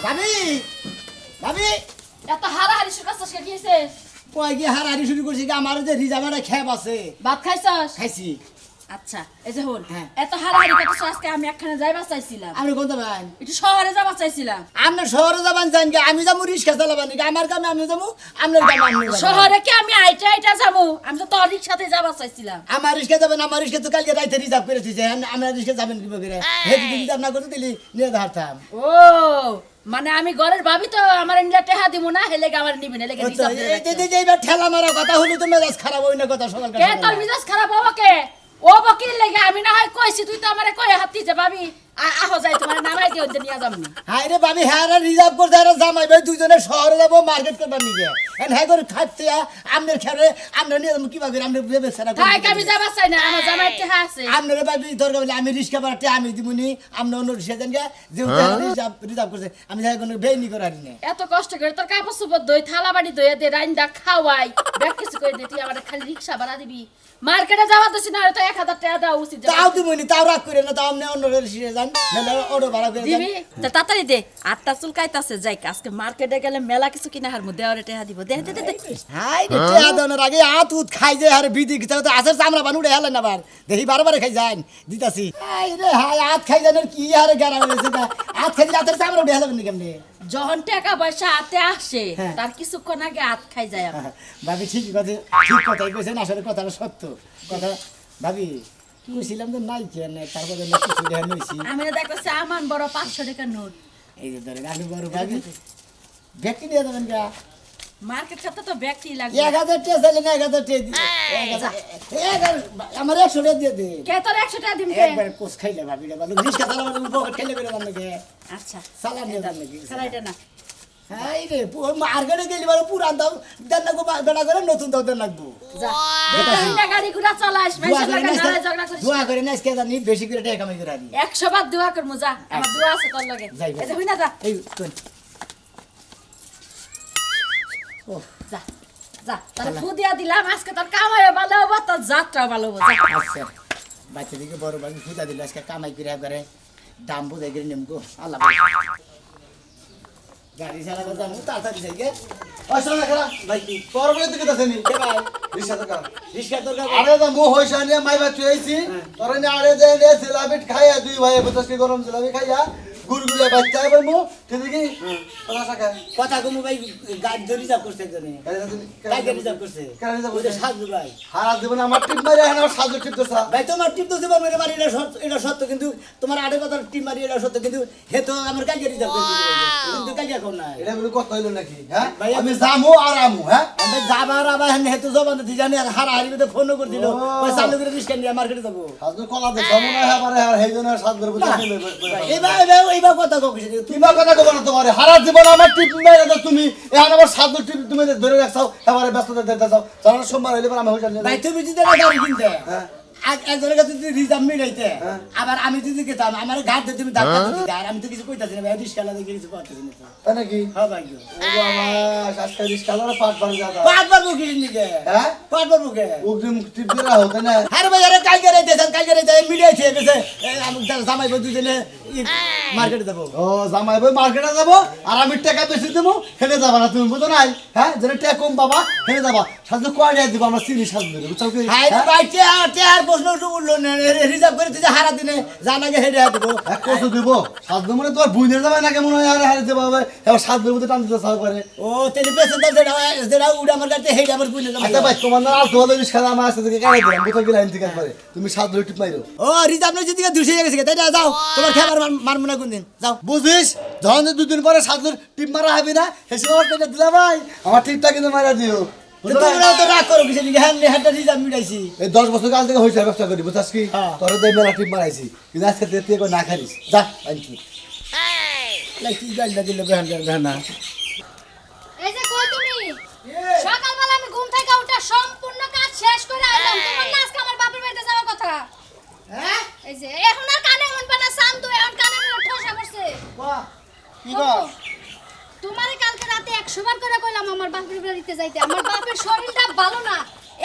ভাবি ভাবি এত হারাহারি শুরু করছিস কে দিয়েছে? কয় কি হারাহারি শুরু করছি কি আমার যে রিজার্ভের খেপ আছে ভাত খাইছস? খাইছি। আচ্ছা এই যে হল হ্যাঁ। এত হারাহারি করছিস আজকে আমি একখানে যাইবা চাইছিলাম, আপনি কোনটা ভাই? একটু শহরে যাবা চাইছিলাম। আপনার শহরে যাবেন জান কি আমি যাবো রিক্সা চালাবেন নাকি? আমার কামে আমি যাবো, আপনার কামে আপনি যাবেন। শহরে কি আমি আইটা আইটা যাবো? আমি তো তোর রিক্সাতে যাবা চাইছিলাম। আমার রিক্সা যাবেন, আমার রিক্সা তো কালকে রাইতে রিজার্ভ করে দিয়েছে। আমরা রিক্সা যাবেন কি করে? হে যদি রিজার্ভ না করতে দিলি নিয়ে দাঁড়াতাম। ও মানে আমি ঘরের ভাবি তো আমার ইন্ডিয়া টেহা দিব না, হেলে আমার নিবি না, হেলে রিক্সা দিয়ে রাখছে। এইবার ঠেলা মারা কথা হলো তো মেজাজ খারাপ হই না কথা সকাল কে তোর মিজাজ খারাপ হবো কে? ও বকির লেগে আমি না হয় কইছি, তুই তো আমারে কই হাতি যে ভাবি আহো যাই তোমার নামাই দিও যে নিয়া যাম না। হাই রে ভাবি, হ্যাঁ রিজার্ভ করতে আর জামাই ভাই দুজনে শহরে যাবো মার্কেট করবার নিয়ে। এন্ড হ্যাঁ করে খাচ্ছে আমনের খেরে আমরা নিয়ে যাবো কিভাবে আমরা ভেবে সেরা তাই আমি যাবা চাই না, আমার জামাই টেহা আছে। আপনারা ভাবি দরকার বলে আমি রিক্সা ভাড়াতে আমি দিবনি, আপনি অন্য রিক্সা দেন গে যে রিজার্ভ করছে আমি যাই কোনো বেইনি করার নেই। এত কষ্ট করে তোর কাপড় চোপড় দই থালা বাড়ি দইয়া দে রাইন্দা খাওয়াই ব্যাগ কিছু করে দে, তুই আমার খালি রিক্সা ভাড়া দিবি? মার্কেটে যাওয়া তো না, তো 1000 টাকা দেওয়া উচিত। তাও দিবনি, তাও রাগ করে না, তাও আপনি অন্য রিক্সা যান নাহলে অটো ভাড়া করে দেন। দিবি তা তাড়াতাড়ি দে, আটটা চুল কাইতাছে যাই আজকে মার্কেটে গেলে মেলা কিছু কিনা হার মধ্যে দেওয়ারে টাকা দিব। দে দে দে হাই রে টিয়া দনের আগে আত উত খাই যায় আর বিদি কি তো আসার চামড়া বান উড়ে হেলেন আবার দেখি বারবার খাই যান দিতাছি। হাই রে হাই আত খাই জানেন কি আরে গারা হয়েছে না, আত খাই রাতের চামড়া উড়ে হেলেন নি কেমনে? যখন টাকা পয়সা হাতে আসে হ্যাঁ। তার কিছুক্ষণ আগে হাত খাই যায় আমার। ভাবি ঠিকই কথা, ঠিক কথাই কইছেন, আসলে কথাটা সত্য কথা। ভাবি কইছিলাম তো নাই কেন, তারপরে না কিছু দেয়া নইছি। আমি না দেখছি আমান বড় 500 টাকা নোট। এই যে ধরে আমি বড় ভাবি ব্যক্তি দিয়ে দেবেন গা মার্কেট সাথে তো ব্যক্তি লাগবে। 1000 টাকা চাইলে না 1000 টাকা আমার 100 টাকা দিয়ে দে। কে তোর 100 টাকা দিম কে? একবার কোষ খাইলে ভাবি রে ভালো রিস্কা চালাবার পকেট খাইলে বেরে বান নাকি আচ্ছা সালাম নিয়ে যান নাকি? সারাইটা না হাই রে মার্কেটে গেলি বারে পুরান দাম দেন না গো বেড়া করে নতুন দাম দেন লাগবো। যা দেখি না গাড়ি ঘোড়া চালাস দোয়া মেশিন করে লাগা না নারে ঝগড়া করিস। দোয়া করে না আজকে জানি বেশি করে টাকা কামাই করে আনি 100 বার দোয়া কর মুজা, আমার দোয়া আছে তোর লগে। যাই এই যে হই না যা এই কোন ও যা যা তোর ফুদিয়া দিলাম আজকে, তোর কামাই ভালো হবে তোর যাত্রা ভালো হবে। যা আচ্ছা বাচ্চা দিকে বড় ভাবি ফুটা দিল আজকে কামাই করে করে দাম বুঝাই করে নেমগো আল্লাহ গাড়ি চালাবো জানো তাড়াতাড়ি যাই গে আসলে খেলা ভাই কি তোর বলে দিকে দাসনি কে ভাই রিক্সা টাকা রিস্কা দরকার আরে দা মো হইছে নিয়ে মাইবা চুইছি তোর নে আরে দে নে জিলাপিট খাইয়া দুই ভাই বতাস কি গরম জিলাপি খাইয়া গুরগুরে বাচ্চা এবার মো ঠিক কি তোরা সাকা কথা কম ভাই গাড়ি ধরে রিজার্ভ করছে জনে গাড়ি রিজার্ভ করছে কেন রিজার্ভ ওটা করছে? সাজু ভাই হারা জীবন আমার টিপ মারি এখন আমার সাজু টিপ দোসা ভাই তোমার টিপ তো দেবো মেরে মারি এটা সত্য কিন্তু তোমার আড়ে কথা টিপ মারি এটা সত্য কিন্তু হে তো আমার কালকে রিজার্ভ করে কিন্তু কালকে এখন না এটা বলে কথা হইলো নাকি হ্যাঁ ভাই, আমি জামু আর আমু হ্যাঁ আমি যাবার আবার হে তো জবান দি জানি আর হারা হারিবে তো ফোন করে দিল ও। ওই চালু করে রিস্কা নিয়ে মার্কেটে যাবো সাজু কলা দে জামু না আবার আর হেজন আর সাজ করে বুঝা এইবার কথা কইছি তুমি কিবা কথা কব না তোমারে হারা জীবন আমার টিপ মারি দাও তুমি এখন আবার সাজু টিপ তুমি ধরে রাখছাও এবারে ব্যস্ততা দিতে যাও জানার সোমবার হইলে পর আমি হই ভাই তুমি যদি না গাড়ি কিনতে হ্যাঁ একজনের কাছে যদি রিজার্ভ মিলাইতে হ্যাঁ। আবার আমি যদি গেতাম আমার ঘাট দিয়ে তুমি ধাক্কা দিতে আর আমি তো কিছু কইতাছি না ভাই রিস্কা লাগে কিছু করতেছি না তো। তাই নাকি হ্যাঁ ভাই ও আমার আজকে রিস্কা লড়া পাট বাড়ি যাতা পাঁচ বার বুকি নিকে হ্যাঁ পাঁচ বার বুকে উগ্রিম টিপ দিরা হতে না আরে ভাই আরে কালকে রাইতে মিলিয়েছে গেছে আমি জামাই বন্ধু দিনে মার্কেটে যাবো ও জামাই ভাই মার্কেটে যাব আর আমি টাকা বেশি দেবো হেলে যাবা না তুমি বুঝো নাই হ্যাঁ যেটা টাকা কম পাবা হেলে যাবা সাজু কয় টাকা দিব আমরা চিনি সাজু দেবো বুঝছো কি হাই রে ভাই চেয়ার প্রশ্ন উঠলো না রিজার্ভ করে তুই হারা দিনে জানাকে হেডে দেবো এক কত দিব সাজু মানে তোমার বুইনের যাবে নাকি মনে হয় আরে হারে দেবো হবে এবার সাজুর মধ্যে টান দিতে চাও করে ও তেলি পেছন যেটা উড়ে আমার কাছে হেডে আমার বুঝলে আচ্ছা ভাই তোমার না আর তোমাদের রিস্কা আমার আসতে থেকে কাটে দিলাম বুঝো কি লাইন থেকে করে তুমি সাজু টিপ মাইরো ও রিজার্ভ নয় যদি দুশো গেছে তাই না যাও তোমার খেবার মারবো না কোনদিন যাও বুঝিস যখন দুদিন পরে সাজুর টিপ মারা হবে না হেসে আমার টাকা দিলা ভাই আমার টিপটা কিন্তু মারা দিও তোমরা তো রাগ করো কিছু হ্যাঁ হ্যাঁ রিজার্ভ মিটাইছি এই 10 বছর কাল থেকে হয়েছে ব্যবসা করি বুঝাস কি হ্যাঁ। তোর দেয় মেলা টিপ মারাইছি কিন্তু আজকে দেখতে করে না খারিস যা আনছি কি গাড়িটা দিলে বেহান বেহানা এই যে কই তুমি সকালবেলা আমি ঘুম থেকে উঠে সম্পূর্ণ কাজ শেষ করে আইলাম, তোমার না আজকে আমার বাপের বাড়িতে যাওয়ার কথা। হ্যাঁ এই যে এখন আর কানে শুনবে না, শান্ত এখন কানে মনে ঠোসা পড়ছে। কি গো তোমারে কালকে রাতে 100 বার করে কইলাম আমার বাপের বাড়িতে যাইতে, আমার বাপের শরীরটা ভালো না।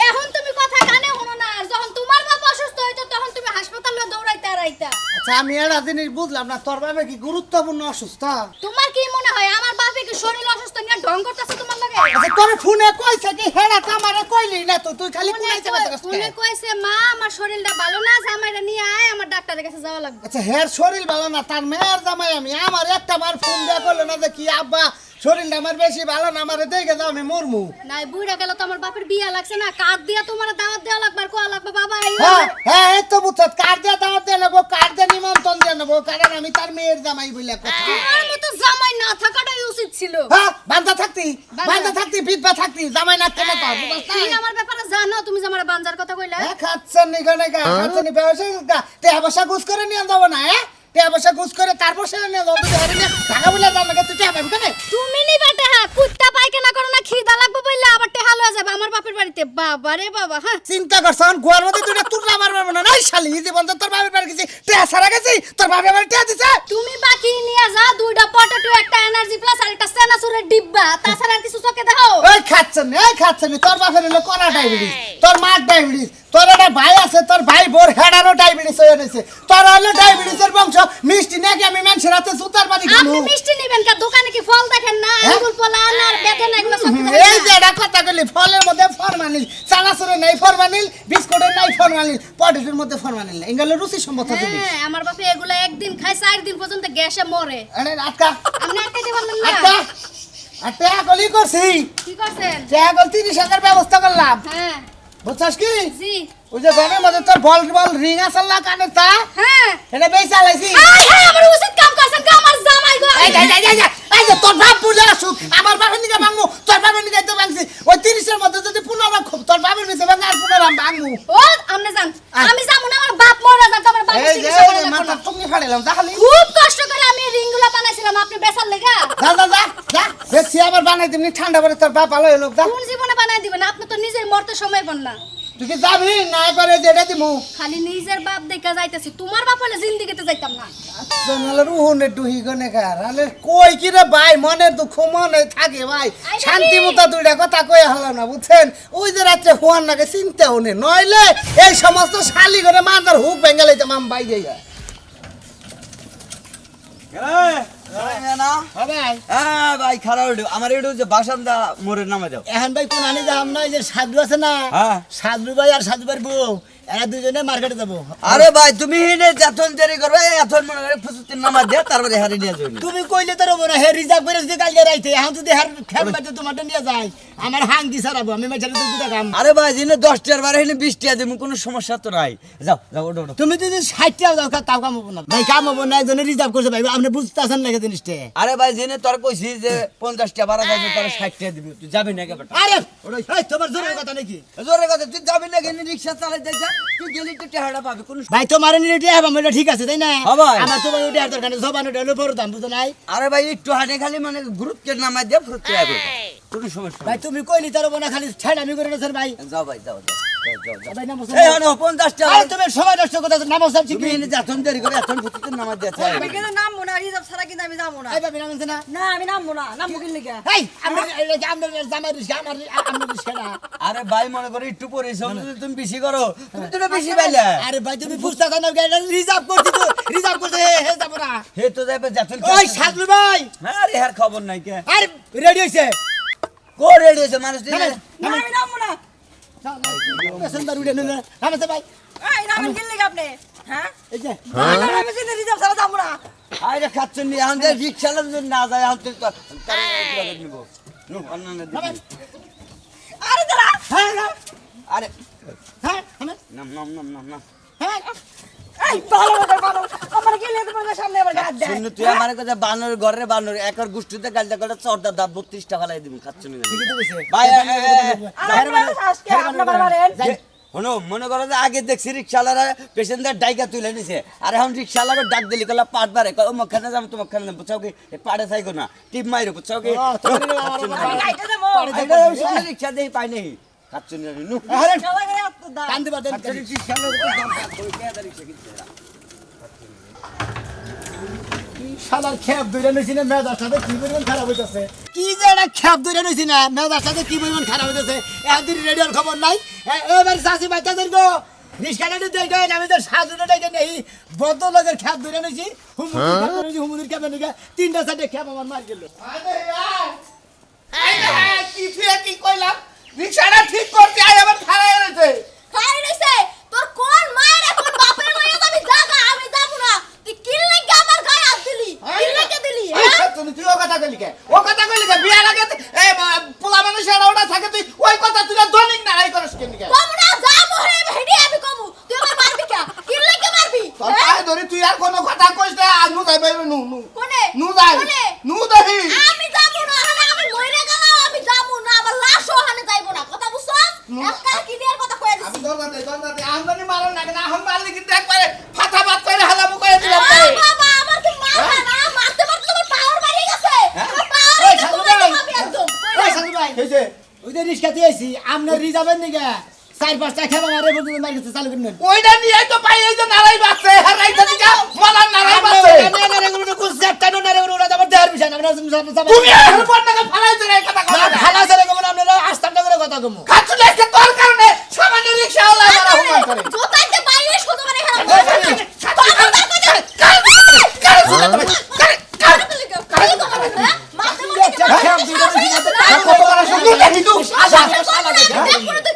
এখন তুমি কথা কানে শুনো না, আর যখন তোমার বাপ অসুস্থ হইতো তখন তুমি হাসপাতালে দৌড়াইতে আর আইতা। আচ্ছা আমি একটা জিনিস বুঝলাম না, তোর বাবা কি গুরুত্বপূর্ণ অসুস্থ? তোমার কি মনে হয় আমার বাপে কি শরীর অসুস্থ নিয়ে ঢং করতেছে তোমার লাগে? আচ্ছা তোর ফোনে কইছে কি হেডা কামারে কইলি না তো, তুই খালি কুনাইতে কথা ফোনে কইছে মা আমার শরীরটা ভালো না, জামাইরা নিয়ে আয় আমার ডাক্তারের কাছে যাওয়া লাগবে। আচ্ছা হের শরীর ভালো না, তার মেয়ের জামাই আমি, আমার একটা বার ফোন দেয়া করলো না যে কি আব্বা শরীরটা আমার বেশি ভালো না, আমার দেখে যাও আমি মরমু। নাই বুইড়া গেল তো আমার বাপের বিয়া লাগছে না, কার্ড দিয়া তোমার দাওয়াত দেওয়া লাগবে আর কোয়া লাগবে বাবা আইও। হ্যাঁ হ্যাঁ এই তো বুঝছ, কার দিয়ে দাওয়াত দিয়ে নেবো, কার দিয়ে নিমন্ত্রণ দিয়ে নেবো, কারণ আমি তার মেয়ের জামাই বলে কথা। তোমার মতো জামাই না থাকাটাই উচিত ছিল। হ্যাঁ বান্ধা থাকতি বিধবা থাকতি, জামাই না কেন পার বুঝছ না? তুমি আমার ব্যাপারে জানো, তুমি যে আমার বানজার কথা কইলা। হ্যাঁ খাচ্ছেন নি গনে গা, খাচ্ছেন নি ব্যবসা তে বসা গুছ করে নিয়ে যাবো না, হ্যাঁ তে বসা গুছ করে তারপর সে নিয়ে যাবো, তুই হারে নিয়ে টাকা বলে দাম লাগে, তুই টাকা পাবি কেন? তুমি নিবা টেহা, কুত্তা পায়খানা করো না, খিদা লাগবে বললে আবার টেহা লয়ে যাবে আমার বাপের বাড়িতে। বাবা রে বাবা, হ্যাঁ চিন্তা করছন গোয়ার মধ্যে তুই তুলনা মারবো না, নাই শালি জীবন তো তোর বাবার বাড়ি গেছি, টেয়া সারা গেছি, তোর বাবার বাড়ি টেয়া দিছে। তুমি বাকি নিয়ে যা, দুইটা পটেটো, একটা এনার্জি প্লাস আর একটা সেনাসুরের ডিব্বা, তাছাড়া আর কিছু চোখে দেখো। ওই খাচ্ছেন নি, তোর বাপের হলো করা ডায়াবেটিস, তোর মার ডায়াবেটিস, তোর একটা ভাই আছে, তোর ভাই বোর হেডারও ডায়াবেটিস হয়ে গেছে, তোর হলো ডায়াবেটিসের বংশ। মিষ্টি নাকি আমি মানুষের হাতে সুতার বাড়ি খাবো? আপনি মিষ্টি নেবেন কা? দোকানে কি ফল দেখেন না? আঙ্গুর পোলা আর বেদেন এগুলো সব এই যে এটা কথা বলি, ফলের মধ্যে ফরমালিন, চানাচুরে নাই ফরমালিন, বিস্কুটের নাই ফরমালিন, পটেটোর মধ্যে ফরমালিন, এগুলো রুচি সম্মত জিনিস। হ্যাঁ আমার বাপে এগুলো একদিন খায় 4 দিন পর্যন্ত গ্যাসে মরে। আরে আটকা আপনি আটকাইতে পারলেন না? আটকা আটকা গলি করছি, কি করছেন? টাকা গল 30,000 ব্যবস্থা করলাম, হ্যাঁ বুঝছস কি? জি ওই যে ঘরের মধ্যে তোর বল রিং আছে না কানে তা, হ্যাঁ। এটা বেশ চালাইছি। হাই হাই আমার উচিত কাম করছেন কা? আমার জামাই গো। এই যে তোর বাপ বুঝে আসুক, আমার বাপের নিকে ভাঙমু, তোর বাপের নিকে তো ভাঙছি, ওই 30-এর মধ্যে যদি 15 খুব তোর বাপের নিচে ভাঙা আর 15 ভাঙমু। ও আপনি জান, আমি যাবো না, আমার বাপ মরে যাক, আমার বাপ এই যে চিকিৎসা করে লাগবে মাথা না। টুঙ্গি ফাড়াইলাম তাহলে খুব কষ্ট করে আমি রিংগুলো বানাইছিলাম আপনি বেচার লেগা। যা দেখছি আবার বানাই দিবনি, ঠান্ডা পরে তোর বাপ ভালো হলো। যা কোন জীবনে বানাই দিবেন? আপনি তো নিজের মরতে সময় পান না। তুই কি যাবি না করে যেটা দিমু? খালি নিজের বাপ দেখা যাইতেছি, তোমার বাপ হলে জিন্দিগিতে যাইতাম না। জনালের উহুনে ডুহি গনে কার আলে কই কি রে ভাই, মনের দুঃখ মনে থাকে ভাই, আই শান্তি বাবা। মতো দুইটা কথা কই হলো না বুঝছেন? ওই যে রাত্রে হুয়ার নাকে চিনতে হনে, নইলে এই সমস্ত শালি করে মাথার হুক ভেঙে লইতে মাম বাই যাইয়া। ভাই খারাপ আমার একটু যে বাসান্দা মোড়ের নামে যাও। এখন ভাই কোন আনি যাম না, এই যে সাধু আছে না, হ্যাঁ। সাধু ভাই আর সাধু ভাইয়ের বউ, এরা দুজনে মার্কেটে যাবো। আরে ভাই তুমি যখন দেরি করবে এখন মনে করে ফুসুতির নামা দিয়ে তারপরে হারিয়ে নিয়ে যাবে। তুমি কইলে তো রবো না, হে রিজার্ভ করে যদি কালকে রাইতে, এখন যদি হের খেল বাজে তোমারটা নিয়ে যায়, আমার হাঙ্গি সারাবো, আমি মেছারে তো দুটা কাম। আরে ভাই যিনি 10 টাকার বারে হেনে 20 টাকা দেবো, কোনো সমস্যা তো নাই। যাও যাও ওঠো ওঠো। তুমি যদি 60 টাকা দাও তাও কাম হবো না ভাই, কাম হবো না, একজনে রিজার্ভ করছে ভাই, আপনি বুঝতে আসেন লাগে জিনিসটা। আরে ভাই যিনি তোর কইছি যে 50 টাকা বাড়া যাচ্ছে তার 60 টাকা দিবি, তুই যাবি না কেবল। আরে এই তোমার জোরের কথা নাকি? জোরে কথা, তুই যাবি না কেন? রিকশা চালাইতে যা, তুই গেলি তো টাকাটা পাবি। কোন ভাই তোমার নিলে টিয়া হবে এটা ঠিক আছে তাই না? হ্যাঁ ভাই। আমার তোমার ওটা আর দরকার নেই, সবান ওটা হলো বড় দাম, বুঝো নাই? আরে ভাই একটু হাঁটে খালি মানে গ্রুপকে নামাই দিয়ে ফুরত যাবে, কোনো সমস্যা ভাই নাই। তুমি কইলি তার না, খালি ছাড় আমি করে না স্যার ভাই। যাও ভাই যাও যাও যাও যাও। ভাই নামো এই হনো 50 টাকা। আরে তুমি সময় নষ্ট করতে নামো স্যার ঠিক তুমি এনে যখন দেরি করে এখন ফুটিতে নামাজ দিয়েছে। এই ভাবি নামছে না? এই আমরা জামাই রিস্কা আমার রিস্কাটা। আরে ভাই মনে করো একটু পরিশ্রম যদি তুমি বেশি করো, তুমি তো বেশি পাইলে। আরে ভাই তুমি বুঝতে না, গাড়িটা রিজার্ভ করছি তো, রিজার্ভ করতে হে যাব না। হে তো যাবে যখন। ওই সাজলু ভাই, আরে হার খবর নাই কে। আরে রেডি হইছে? কো রেডি হইছে মানুষ দিলে। আমি নামবো না। পেছনদার উঠে নিলে নামছে ভাই। এই যে আরে খাচ্ছেন নি এখন যে রিকশা চালান যদি না যায় এখন তুই তো তার নিব। নো অন্য দিবি। আরে দাঁড়া, হ্যাঁ না, আরে হ্যাঁ নাম নাম নাম নাম নাম নাম। হ্যাঁ শুনু তুই আমার কাছে বানর ঘরে বানর একর গুষ্টিতে গালটা করে চর্দা দাব 32 টাকা লাই দিবি খাচ্ছেন নি। ঠিকই তো কইছে ভাই যাই। হনো মনে করো যে আগে দেখছি রিক্সাওয়ালারা পেশেন্টদের ডাইকা তুলে নিছে, আর এখন রিক্সাওয়ালারও ডাক দিলি কলা পাট বারে অমুকখানে যাবো তোমাখানে যাবো, বুঝছাও কি পাড়ে চাইগো না টিপ মাইরো, বুঝছাও কি রিক্সা দিয়ে পাই নেই খাচ্ছেন নু কান্দি বাদ শালার খেপ ধরে নিছি না, মেজার সাথে কি পরিমাণ খারাপ হইতেছে, কি যে একটা খেপ ধরে নিছি না, মেজার সাথে কি পরিমাণ খারাপ হইতেছে। একদিন রেডিওর খবর নাই, এবার চাষি বাচ্চা গো রিস্কাটা দেখেন আমি তো সাধুটা দেখে নেই বদ্ধ লোকের খ্যাপ ধরে নিয়েছি হুমুদির খ্যাপে নিয়ে 3টা 4টে খ্যাপ আমার মার গেল কি কইলাম রিক্সাটা ঠিক করতে আই আবার খারাপ হয়েছে খাই রইছে তোর কোন মায়ের কোন বাপের লইয়া যাবি জাগা আমি যাব না তুই কিল লাগি আমার গায়ে হাত দিলি কিল লাগি দিলি হ্যাঁ তুই ও কথা কইলি কে বিয়ার আগে এই পোলা মানুষের ওটা থাকে তুই ওই কথা তুই দনিক না আই করস কেন কে কম না যা মোহে ভেডি আমি কমু তুই আমার মারবি কে কিল লাগি মারবি তোর পায়ে ধরে তুই আর কোনো কথা কইস না আর নু যাই বাইরে নু কোনে নু যাই কোনে নু যাই আমি যাব না হলে আমি মইরা গেলাম আমি যাব না আমার লাশও হানে যাইবো না কথা বুঝছস একটা কি দেয়ার কথা কইয়া আমি দিছি দরদাতে আমদানি মারন না কেন আহম মারলি কিন্তু একবারে ফাটাফাট করে হালামু করে দিলাম আরে বাবা আমার কি মারবা না মারতে মারতে তোমার পাওয়ার বাড়ি গেছে আমার পাওয়ার এই সাধু ভাই আমি একদম ওই সাধু ভাই হইছে ওই যে রিস্কা দিয়েছি আপনার রিজার্ভের নিকে 4-5টা খ্যাপ মারে বলতে মার গেছে চালু করুন ওইটা নিয়ে তো পাই এই যে নারাই বাচ্চা হারাই দিকা মালার নারাই বাচ্চা তুমি আর বন্ডাকে ফালাইতে রে কথা কও খাচ্ছ না কে তোর কারণে সামান্য রিকশা ওলা মারা হুমান করে জোতাইতে বাইরে শুধু মানে হেরা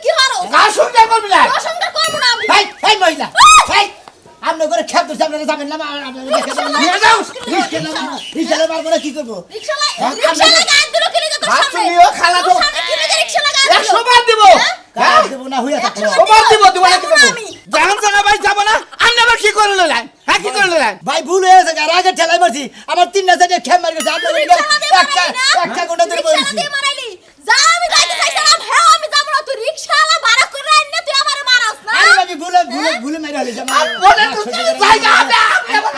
কি হারো কার শুনতে করবি না রসনটা করব না আমি আপনার করে খ্যাপ ধরছে আপনারা যাবেন না নিয়ে যাও রিক্সা মারবো না কি করবো রিকশা গায় দিলো কি লিগা তোর হাত সামনে তুলিও খালা তো তোর সামনে কি লিগা রিকশা লাগা 100 বার দিব কাজ দেবো না হইয়া থাকবো সবার দিব দিব না কি করব আমি। জাহান জানা ভাই যাব না আমি আবার কি করে লইলাম হ্যাঁ কি করে লইলাম ভাই ভুল হয়ে গেছে আর আগে ঠেলাই মারছি আমার 3টা 4টে খ্যাপ মার গেছে আপনার একটা ঘন্টা ধরে রিকশা বলেছি দিয়ে মারাইলি যা আমি যাইতে চাইছিলাম হ্যাঁ আমি যাব না তুই রিকশাওয়ালা ভাড়া করে আইন তুই আমারে মারাস না আরে ভাই ভুলে মেরে হলি বলে তো জায়গা আছে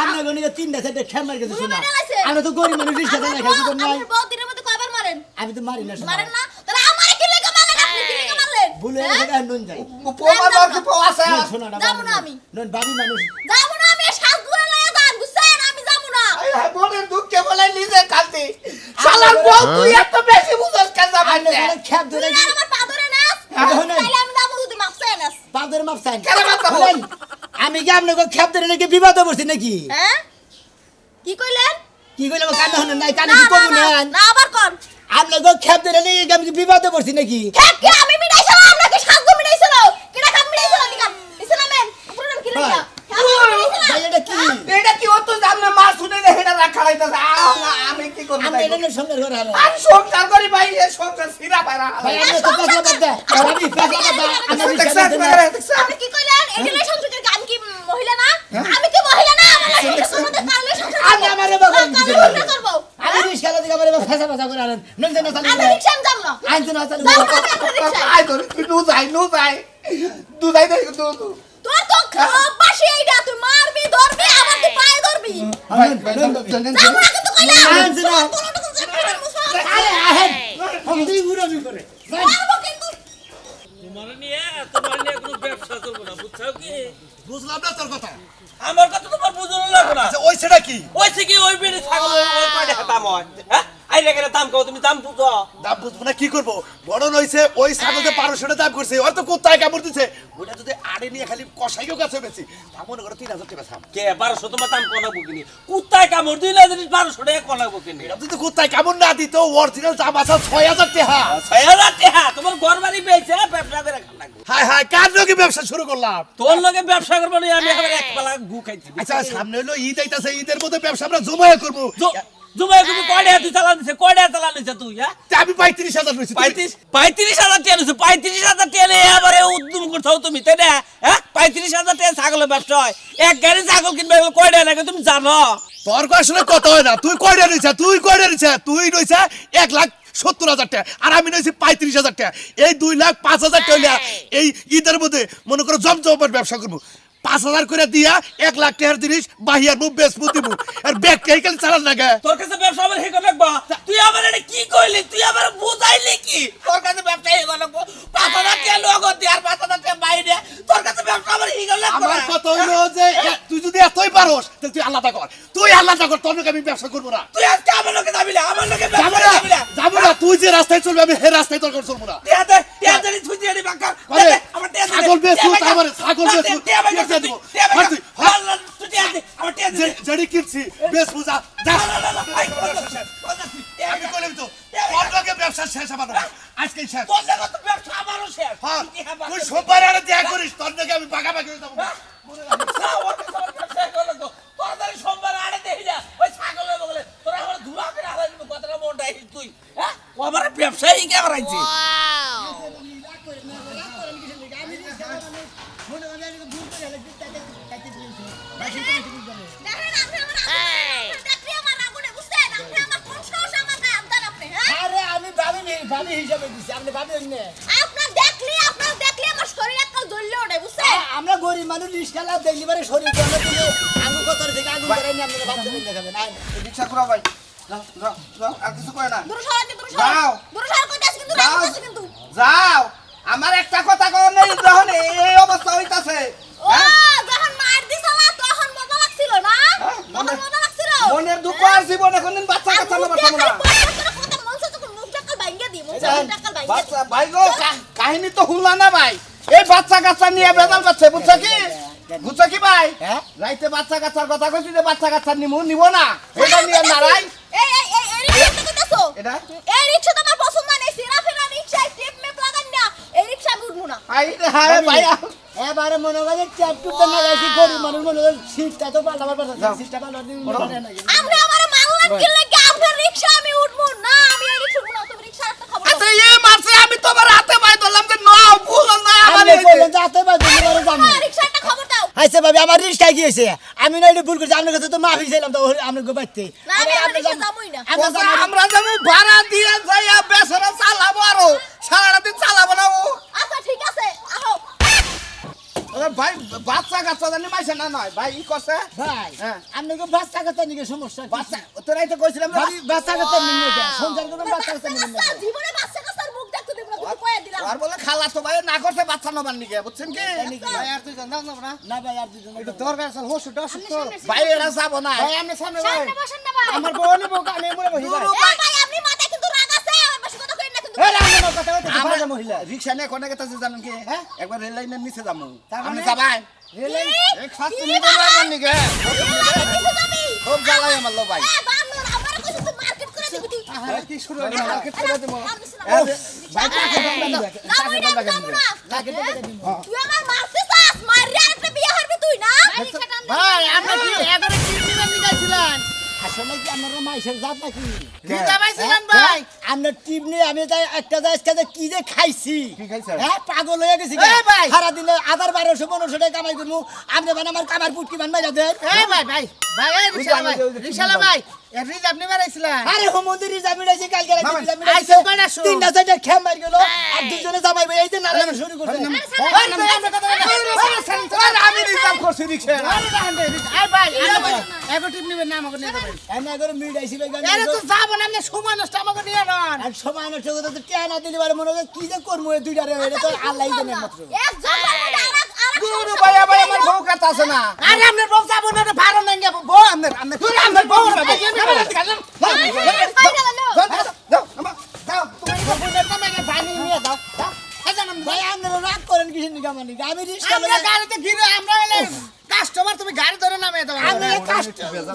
আপনার গনিকে 3টা 4টে খ্যাপ মার গেছে শোনা মেরে লাইছে। আমরা তো গরিব মানুষ রিক্সা চালাই খাইছি তো নাই আপনার বউ দিনের মধ্যে কয়বার মারেন আমি তো মারি না শোনা মারেন না তাহলে আমারে কি লাগা মারলেন আপনি কি লাগা মারলেন ভুল হয়ে গেছে আর নুন যাই পোমা দর কি পোয়া আছে শোনা না যাবো না আমি। নুন বাবি মানুষ যাব না আমি শ্বাস দূরে লয়ে যান বুঝছেন আমি যাব না আই বোনের দুঃখে বলে নিজে কাঁদতে শালার বউ তুই এত বেশি বুঝছ কেন যাবেন আপনার খ্যাপ ধরে তুই আর আমার পা ধরে নাস তাইলে আমি যাব যদি মাপ চাই নাস পাদের মাপ চাই কেন মাপ চাবো? বলেন, আমি কি আপনাকে খ্যাপ ধরে নাকি বিবাদ করছি নাকি হ্যাঁ কি কইলেন কি কইলাম কানে হন নাই কানে না কি না করবো না, না না আবার কোন আপনাকে খ্যাপ ধরে নাকি আমি কি বিবাদ করছি নাকি খেপ কি আমি মিটাইছিলাম আপনাকে সাধ্য মিটাইছিল কিনা কাম মিটাইছিল নিকাম ইসলামেন পুরো কি লাগা ভাই এটা কি এটা কি হতো জানলে মা শুনে রে হেডা রাখা লাইতাছে আমি কি করব আমি এটা নিয়ে সঙ্গে ঘরে হারাই আর সংসার করি ভাই এ সংসার সিরা পারা ভাই আমি তো পেছলা বাদ দে আমি পেছলা বাদ আমি রিক্সা দিতে না আপনি কি কইলেন এডিলে সংযোগের গান কি মহিলা না আমি কি মহিলা না আমার সংসারের মধ্যে কালে সংসার আমি আমারে বাগান দিতে কালে সংসার করব আমি রিক্সা দিকে আমারে ফেসা ফেসা করে আনেন নুন জানা চালু আমি রিকশা যাব না আইন তো না চালু যাব না আমি রিকশা আই ধরে তুই নু যাই দু তোর তো বাসি এইটা তুই মারবি ধরবি আবার তুই পায়ে ধরবি যাব না কিন্তু কইলাম আইন তো না আরে আহেন আমি তুই উড়াবি করে মারবো কিন্তু তোমার নিয়ে কোনো ব্যবসা করবো না বুঝছো কি বুঝলাম না তোর কথা আমার কথা তোমার বুঝলো লাগবে না আচ্ছা ওই সেটা কি ওই থেকে ওই বেড়ে ছাগল ওই পাড়ে দাম হয় হ্যাঁ আই রেখে দাম কও তুমি দাম বুঝো দাম বুঝবো না কি করবো বড় নইছে ওই ছাগলতে 1200 দাম করছে ওর তো কোথায় কামড় দিছে ওটা যদি আড়ে নিয়ে খালি কষাইও কাছে বেশি তা মনে করো 3000 টাকা ছাম কে 1200 তোমার দাম কোনা বুকিনি কুত্তায় কামড় দিলে যদি 1200 টাকা কোনা বুকিনি এটা যদি কোথায় কামড় না দিত অরিজিনাল দাম আছে 6000 টাকা 6000 টাকা তোমার ঘর বাড়ি বেচে ব্যবসা করে খান লাগবে হাই হাই কার লগে ব্যবসা শুরু করলাম তোর লগে ব্যবসা করব না আমি আবার এক পালা গু খাইছি আচ্ছা সামনে হলো ঈদ আইতাছে ঈদের মধ্যে ব্যবসা আমরা জমায়ে করব জুমাই তুমি কয়টা তুই চালান দিছে কয়টা চালান দিছে তুই হ্যাঁ তা আমি 35000 লইছি 35,000 টাকা নিছে 35,000 টাকা নিয়ে এবারে উদ্যম করছাও তুমি তাই না হ্যাঁ 35,000 টাকা ছাগলের ব্যবসা হয় এক গাড়ি ছাগল কিনবে কয়টা লাগে তুমি জানো তোর আসলে কত হয় না তুই কয়টা রইছা তুই রইছা 1,70,000 টাকা আর আমি নইছি 35,000 টাকা এই 2,05,000 টাকা হইলা এই ঈদের মধ্যে মনে করো জমজমাট ব্যবসা করবো 5,000 করে দিয়া 1 লাখ টাকার জিনিস বাহিয়ার মুখ বেচবো দিব আর ব্যাগ কেন চালান না গে তোর কাছে ব্যবসা আমার হেকো লাগবা তুই আমার এটা কি কইলি তুই আমার বুঝাইলি কি তোর কাছে ব্যবসা হেকো লাগবো 5,000 টাকা লগত দি আর 5,000 টাকা বাইরে তোর কাছে ব্যবসা আমার হেকো লাগবো আমার কথা হইলো যে তুই যদি এতই পারোস তাহলে তুই আলাদা কর তোর লগে আমি ব্যবসা করবো না তুই আজকে আমার লগে যাবি না আমার লগে যাবো ব্যবসা যাবি না যাবো না তুই যে রাস্তায় চলবি আমি হে রাস্তায় তোর চলবো না টিয়াতে তুই দিয়ে বাকা আরে, আমার টিয়া ছাগল বেচবো তারপরে ছাগল তোর বেশ বুঝা দেবো জড়ি কিনছি বেশ বুঝা যা আমি কইলাম তো তোর লগে ব্যবসা শেষ আমার আজকে শেষ হ্যাঁ তুই সোমবার আরে দেখা করিস তোর লগে আমি ভাগাভাগি হয়ে যাবো সোমবার আড়ে দেখি না ওই ছাগলের বগলে তোরা এখন ধুলা করে হারাইনি কথাটা মনটা তুই হ্যাঁ ও আমার ব্যবসায়ী কে বাড়াইছে দেখেন আপনি আমার দেখলি আমার আগুনে বুঝছেন আপনি আমার কোন সাহস আমার গায়ে আনতেন আপনি হ্যাঁ আরে আমি ভাবি হিসাবে দিছি আপনি ভাবি অন্য আপনার দেখলি আমার শরীর একদম জ্বললে ওঠে বুঝছেন আমরা গরিব মানুষ রিস্কালা দেখলি পারে শরীর জন্য দিলে আগুন কত থেকে আগুন করে নিয়ে আপনারা ভাবতে দেখাবেন রিকশা ঘুরা ভাই যাও যাও যাও আর কিছু কয় না দূর সরাতে যাও। দূর সরাতে কইতাছ কিন্তু যাও। রাখতাছ কিন্তু যাও আমার একটা কথা কও নেই যখন এই অবস্থা হইতাছে ও যখন মার দিছলা তখন মজা লাগছিল না তখন মজা লাগছিল মনের দুঃখ আর জীবনে কোনদিন বাচ্চা কাচ্চা না বাচ্চা না বাচ্চা ভাই গো কাহিনী তো হুলা না ভাই এই বাচ্চা কাচ্চা নিয়ে বেজাল পাচ্ছে বুঝছো কি ভাই হ্যাঁ? রাইতে বাচ্চা কাচ্চার কথা কইছি যে বাচ্চা কাচ্চা নিব না এটা নিয়ে নারাই এটা? এই রিকশা তোমার পছন্দ নেই সিরাফেরা রিকশা টিপ মেপ লাগান না এই রিকশা আমি উঠবো না আই রে হায় ভাই এবারে মনে করেন চ্যাপটুপ তো না গেছি গরিব মানুষ মনে করেন সিটটা তো পাল্টাবার পাল্টা সিটটা পাল্টাবার দিন আপনি আমারে মারলেন কি লাগে আপনার রিকশা আমি উঠবো না আমি এই রিকশা উঠবো না তুমি রিকশা একটা খবর আচ্ছা এই মারছে আমি তোমার হাতে ভাই ধরলাম যে না ভুল না আমার আমি বললেন যাতে পারবেন এবারে জানি দাও রিকশা একটা খবর দাও আইছে ভাবি আমার রিস্কায় গিয়েছে আমি না এটা ভুল করছি আপনার কাছে তো মাফি চাইলাম তো আমি গোবাইতে না আমি আর রিকশা যাবই না আমরা যেমন ভাড়া দিয়ে যাইয়া বেসরা চালাবো আরো সারাদিন চালাবো না ও আচ্ছা ঠিক আছে আহো ভাই বাচ্চা কাচ্চা জানি মাইছে না নয় ভাই ই করছে ভাই হ্যাঁ। আপনাকে বাচ্চা কাচ্চা নিয়ে সমস্যা বাচ্চা তোরাই তো কইছিলাম না ভাবি বাচ্চা কাচ্চা নিয়ে যা সংসার করবেন বাচ্চা কাচ্চা নিয়ে বাচ্চা জীবনে বাচ্চা কাচ্চার মুখ দেখতে দেব না তুমি কইয়া দিলাম আর বলে খালা তো ভাই না করছে বাচ্চা নবার নিকে বুঝছেন কি ভাই আর তুই জানাস না না ভাই আর দুজন একটু তোর কাছে হোসুটা অসুস্থ ভাই এরা যাব না ভাই আমি সামনে ভাই সামনে বসেন না ভাই আমার বউ নিব আমি মরে বহি ভাই এই ভাই আপনি মাথায় কিন্তু রাগ আছে আমার বেশি কথা কইেন না কিন্তু এই রাম নাম কথা হইতে আমরা বাজে মহিলা রিকশা নিয়ে কোনে গেছে জানেন কি হ্যাঁ? একবার রেল লাইনের নিচে যাবো তার আপনি মানে? যাবেন রেলেন এক শাস্তি নিব না নিকে খুব জ্বালাই আমার লো ভাই আমার কইছ তুই মার্কেট করে দিবি তুই আরে কি শুরু হলো মার্কেট করে দেব ভাই তাকে তুই আমার মারছিস মাররে আরেকটা বিয়ে করবি তুই না ভাই আমরা কি এবারে কি নিবেন নিগাছিলেন আসলে কি আপনারা মাইশের জাত নাকি কি যাবাইছিলেন ভাই আপনার টিপ নিয়ে আমি তাই একটা আজকে কি যে খাইছি কি খাইছেন? হ্যাঁ পাগল হয়ে গেছি এই ভাই! সারা দিনে 1200-1500 টাকা কামাই করবো আপনি মানে আমার কামার পুটকি বান মাইরা দেন এই ভাই ভাই ভাই এই রিকশালা ভাই এর রিজ আপনি বাড়াইছিলেন আরে হোমন্দির রিজার্ভ মিলাইছি কালকে রাতে রিজার্ভ আইসো কয়টা শো? তিনটা চারটা খেম মার গেল আর দুজনে জামাই ভাই এই যে নারায়ণ শুরু করছে আমি রিজার্ভ করছি রিকশা এই ভাই এগো টিপ নিবেন না আমাকে নিয়ে যাবেন আমি করে মিলাইছি ভাই আরে তো যাব না আপনি সময় নষ্ট আমাকে নিয়ে নন আর সময় নষ্ট করতে তো কে না দিলি বারে মনে হয় কি যে করবো এই দুইটা রে এটা তো আল্লাহই জানে মাত্র এক জনের মধ্যে গুরু ভাই আবার আমার বউ কাছে আছে না আরে আপনার বউ যাব না ভাড়া নেন যাব বউ আপনার আপনার বউ ভাই আপনারা রাগ করেন কিছু নিকা মানে আমি রিস্কা আমরা গাড়িতে ঘিরে আমরা কাস্টমার তুমি গাড়ি ধরে নামে দাও আমি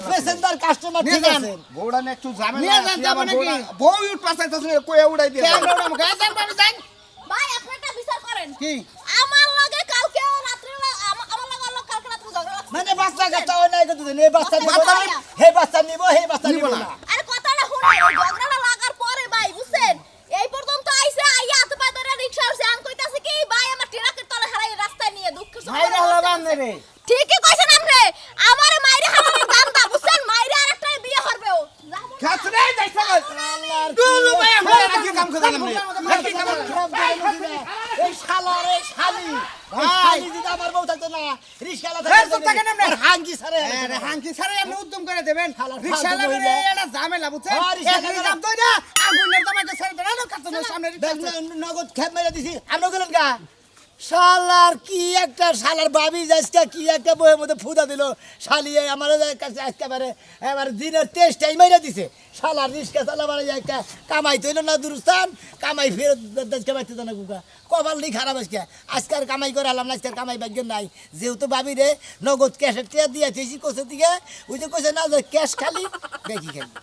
প্যাসেঞ্জার কাস্টমার ঠিক আছে বউড়া নে একটু যাবে নিয়ে যান, যাবো নাকি? বউ উঠ পাছাইতাছে কইয়া উড়াই দিয়ে আমরা উড়াবো গাড়ি যান পাবে যান ভাই আপনি একটা বিচার করেন কি আমার লগে কালকে রাত্রে আমার লগে কালকে রাত্রে ঝগড়া লাগছে মানে বাচ্চা কাচ্চা হয় না কিন্তু এই বাচ্চা নিব বাচ্চা না হে বাচ্চা নিব হে বাচ্চা নিব না আরে কথাটা শুনুন ঝগড়াটা লাগার পরে ভাই বুঝছেন এই পর্যন্ত আইছে আইয়া হাতে পায়ে ধরে রিকশা আছে আন কইতাছে কি ভাই আমার ট্রাকের তলে হারাই রাস্তায় নিয়ে দুঃখ ভাই হলো বান্ধে রে ঠিকই কইছেন আপনি আমারে মাইরে হারানোর দামটা বুঝছেন মাইরে আরেকটা বিয়ে করবে ও খাসরে যাইছে দুলু ভাই আমরা কি কাম করে জানেন কি কাম এই শালা রে শালি ভাই। শালি যদি আমার বউ থাকতো না রিস্কালা এই তো থাকে না আমরা। হাঙ্গি সারে আরে হাঙ্কি সারে আপনি উদ্যম করে দেবেন শালার রিকশা ফালতু লাগবে বইলে। এটা ঝামেলা বুঝছেন হ্যাঁ, রিকশা এক লাগবে। রিজার্ভ দই না আগুনের তোমাকে ছেড়ে দেন না কাছে সামনে রিকশা আছে। নগদ খেপ মেরে দিছি আমরা গেলেন গা শালার কি একটা শালার বাবি যাইska কি একটা বইয়ের মধ্যে ফুদা দিল শালিয়ে আমার কাছে একেবারে এবার দিনের 23 টাইম মাইরা দিছে শালার রিস্কা চালাবার একটা কামাই তৈল না দুরস্থান কামাই ফেরত দেশকে বাইতে না গুগা কপাল নি খারাপ আজকার কামাই করে আলাম না আজকার কামাই ভাগ্য নাই যেহেতু বাবি রে নগদ ক্যাশের টিয়া দিয়া দিয়েছি কোসে দিকে ওই যে কোসে না ক্যাশ খালি দেখি খালি